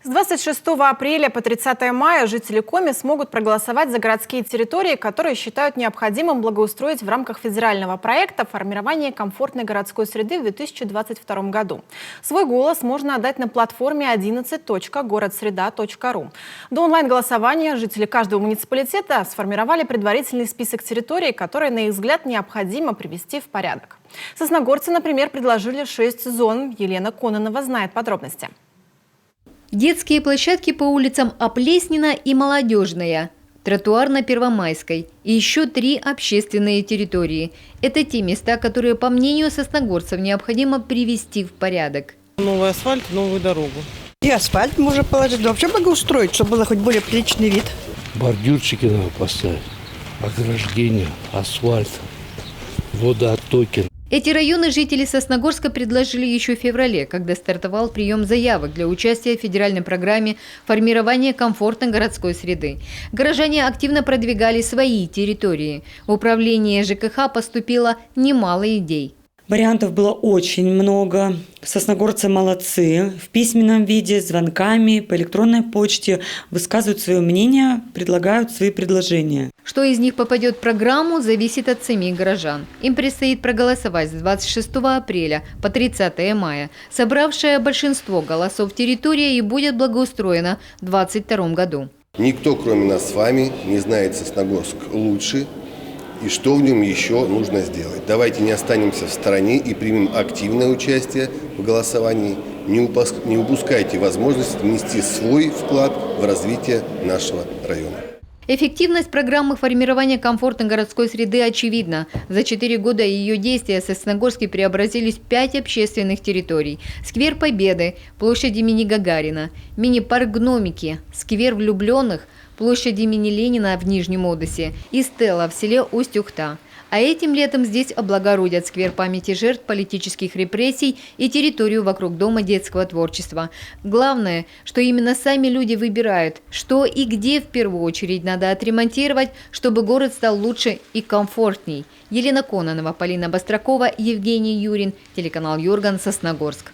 С 26 апреля по 30 мая жители Коми смогут проголосовать за городские территории, которые считают необходимым благоустроить в рамках федерального проекта формирования комфортной городской среды в 2022 году. Свой голос можно отдать на платформе 11.городсреда.ру. До онлайн-голосования жители каждого муниципалитета сформировали предварительный список территорий, которые, на их взгляд, необходимо привести в порядок. Сосногорцы, например, предложили 6 зон. Елена Кононова знает подробности. Детские площадки по улицам Оплеснина и Молодежная, тротуар на Первомайской и еще 3 общественные территории. Это те места, которые, по мнению сосногорцев, необходимо привести в порядок. Новый асфальт, новую дорогу. И асфальт можно положить, вообще благоустроить, чтобы был хоть более приличный вид. Бордюрчики надо поставить, ограждение, асфальт, водооттоки. Эти районы жители Сосногорска предложили еще в феврале, когда стартовал прием заявок для участия в федеральной программе формирования комфортной городской среды. Горожане активно продвигали свои территории. В управление ЖКХ поступило немало идей. Вариантов было очень много. Сосногорцы молодцы. В письменном виде, звонками, по электронной почте высказывают свое мнение, предлагают свои предложения. Что из них попадет в программу, зависит от самих горожан. Им предстоит проголосовать с 26 апреля по 30 мая. Собравшая большинство голосов территория и будет благоустроена в 2022 году. Никто, кроме нас с вами, не знает Сосногорск лучше. И что в нем еще нужно сделать. Давайте не останемся в стороне и примем активное участие в голосовании. Не упускайте возможность внести свой вклад в развитие нашего района. Эффективность программы формирования комфортной городской среды очевидна. За 4 года ее действия в Сосногорске преобразились 5 общественных территорий. Сквер Победы, площадь имени Гагарина, мини-парк Гномики, сквер влюбленных, площадь имени Ленина в Нижнем Одессе и Стелла в селе Усть-Ухта. А этим летом здесь облагородят сквер памяти жертв политических репрессий и территорию вокруг Дома детского творчества. Главное, что именно сами люди выбирают, что и где в первую очередь надо отремонтировать, чтобы город стал лучше и комфортней. Елена Кононова, Полина Бастракова, Евгений Юрин, телеканал Юрган, Сосногорск.